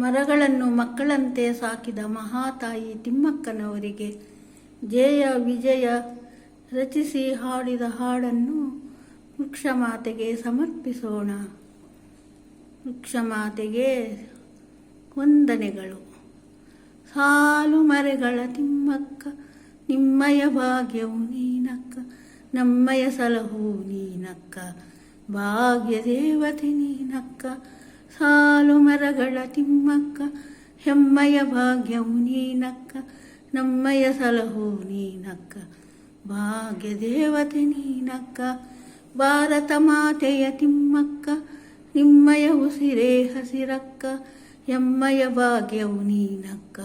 ಮರಗಳನ್ನು ಮಕ್ಕಳಂತೆ ಸಾಕಿದ ಮಹಾತಾಯಿ ತಿಮ್ಮಕ್ಕನವರಿಗೆ ಜಯ ವಿಜಯ ರಚಿಸಿ ಹಾಡಿದ ಹಾಡನ್ನು ವೃಕ್ಷಮಾತೆಗೆ ಸಮರ್ಪಿಸೋಣ. ವೃಕ್ಷಮಾತೆಗೆ ವಂದನೆಗಳು. ಸಾಲು ಮರೆಗಳ ತಿಮ್ಮಕ್ಕ, ನಿಮ್ಮಯ ಭಾಗ್ಯವು ನೀನಕ್ಕ, ನಮ್ಮಯ ಸಲಹು ನೀನಕ್ಕ, ಭಾಗ್ಯ ದೇವತೆ ನೀನಕ್ಕ. ಸಾಲು ಮರಗಳ ತಿಮ್ಮಕ್ಕ, ಹೆಮ್ಮಯ ಭಾಗ್ಯವು ನೀನಕ್ಕ, ನಮ್ಮಯ ಸಲಹು ನೀನಕ್ಕ, ಭಾಗ್ಯ ದೇವತೆ ನೀನಕ್ಕ. ಭಾರತ ಮಾತೆಯ ತಿಮ್ಮಕ್ಕ, ನಿಮ್ಮಯ ಉಸಿರೇ ಹಸಿರಕ್ಕ, ಎಮ್ಮಯ ಭಾಗ್ಯವು ನೀನಕ್ಕ,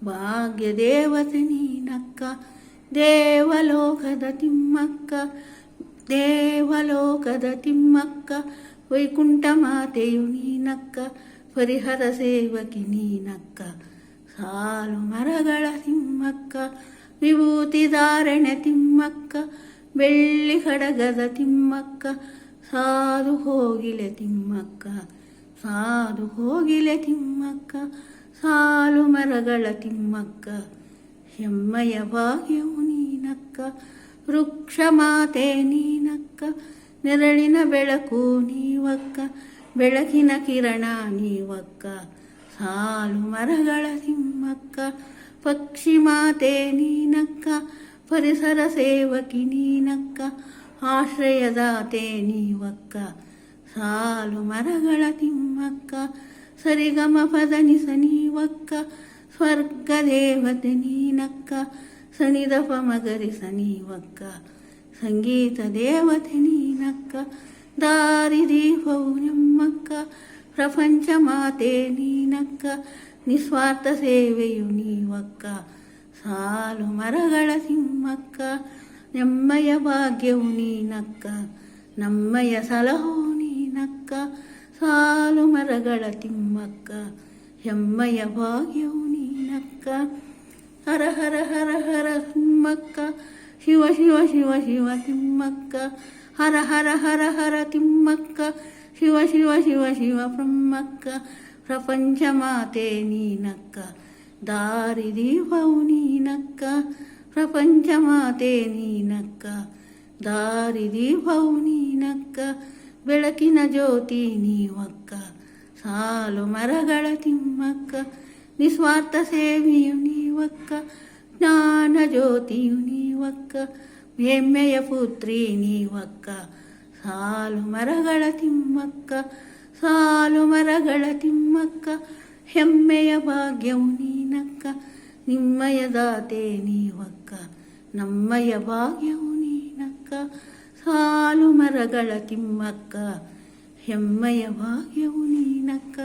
ಭಾಗ್ಯ ದೇವತೆ ನೀನಕ್ಕ. ದೇವಲೋಕದ ತಿಮ್ಮಕ್ಕ, ದೇವಲೋಕದ ತಿಮ್ಮಕ್ಕ, ವೈಕುಂಠ ಮಾತೆಯು ನೀನಕ್ಕ, ಪರಿಹರ ಸೇವಕಿ ನೀನಕ್ಕ. ಸಾಲು ಮರಗಳ ತಿಮ್ಮಕ್ಕ, ವಿಭೂತಿ ಧಾರಣೆ ತಿಮ್ಮಕ್ಕ, ಬೆಳ್ಳಿ ಖಡ್ಗದ ತಿಮ್ಮಕ್ಕ, ಸಾಧು ಹೋಗಿಲೆ ತಿಮ್ಮಕ್ಕ, ಸಾಧು ಹೋಗಿಲೆ ತಿಮ್ಮಕ್ಕ. ಸಾಲು ಮರಗಳ ತಿಮ್ಮಕ್ಕ, ಹೆಮ್ಮಯ ಭಾಗ್ಯವು ನೀನಕ್ಕ, ವೃಕ್ಷ ಮಾತೆ ನೀನಕ್ಕ, ನೆರಳಿನ ಬೆಳಕು ನೀವಕ್ಕ, ಬೆಳಕಿನ ಕಿರಣ ನೀವಕ್ಕ. ಸಾಲು ಮರಗಳ ತಿಮ್ಮಕ್ಕ, ಪಕ್ಷಿ ಮಾತೆ ನೀನಕ್ಕ, ಪರಿಸರ ಸೇವಕಿ ನೀನಕ್ಕ, ಆಶ್ರಯದಾತೆ ನೀವಕ್ಕ. ಸಾಲು ಮರಗಳ ತಿಮ್ಮಕ್ಕ, ಸರಿಗಮ ಪದನಿಸ ನೀವಕ್ಕ, ಸ್ವರ್ಗ ದೇವತೆ ನೀನಕ್ಕ, ಸನಿದಪ ಮಗರಿಸ ನೀವಕ್ಕ, ಸಂಗೀತ ದೇವತೆ ನೀನಕ್ಕ. ದಾರಿ ದೀಪವು ನಿಮ್ಮಕ್ಕ, ಪ್ರಪಂಚ ಮಾತೆ ನೀನಕ್ಕ, ನಿಸ್ವಾರ್ಥ ಸೇವೆಯು ನೀವಕ್ಕ. ಸಾಲು ಮರಗಳ ತಿಮ್ಮಕ್ಕ, ನೆಮ್ಮಯ ಭಾಗ್ಯವು ನೀನಕ್ಕ, ನಮ್ಮಯ ಸಲಹು ನೀನಕ್ಕ. ಸಾಲು ಮರಗಳ ತಿಮ್ಮಕ್ಕ, ಹೆಮ್ಮಯ ಭಾಗ್ಯವು ನೀನಕ್ಕ. ಹರ ಹರ ಹರ ಹರ ತಿಮ್ಮಕ್ಕ, ಶಿವ ಶಿವ ಶಿವ ಶಿವ ತಿಮ್ಮಕ್ಕ, ಹರ ಹರ ಹರ ಹರ ತಿಮ್ಮಕ್ಕ, ಶಿವ ಶಿವ ಶಿವ ಶಿವ ಬ್ರಹ್ಮಕ್ಕ. ಪ್ರಪಂಚ ಮಾತೆ ನೀನಕ್ಕ, ದಾರಿ ದೀಪವು ನೀನಕ್ಕ, ಪ್ರಪಂಚ ಮಾತೆ ನೀನಕ್ಕ, ದಾರಿ ದೀಪವು ನೀನಕ್ಕ, ಬೆಳಕಿನ ಜ್ಯೋತಿ ನೀವಕ್ಕ. ಸಾಲು ಮರಗಳ ತಿಮ್ಮಕ್ಕ, ನಿಸ್ವಾರ್ಥ ಸೇವೆಯು ನೀವಕ್ಕ, ಜ್ಞಾನ ಜ್ಯೋತಿಯು ನೀವಕ್ಕ, ಹೆಮ್ಮೆಯ ಪುತ್ರಿ ನೀವಕ್ಕ. ಸಾಲು ಮರಗಳ ತಿಮ್ಮಕ್ಕ, ಸಾಲು ಮರಗಳ ತಿಮ್ಮಕ್ಕ, ಹೆಮ್ಮೆಯ ಭಾಗ್ಯವು ನೀನಕ್ಕ, ನಿಮ್ಮಯ ದಾತೆ ನೀವಕ್ಕ, ನಮ್ಮಯ ಭಾಗ್ಯವು ನೀನಕ್ಕ. ಸಾಲು ಮರಗಳ ತಿಮ್ಮಕ್ಕ, ಹೆಮ್ಮಯ ಭಾಗ್ಯವು ನೀನಕ್ಕ.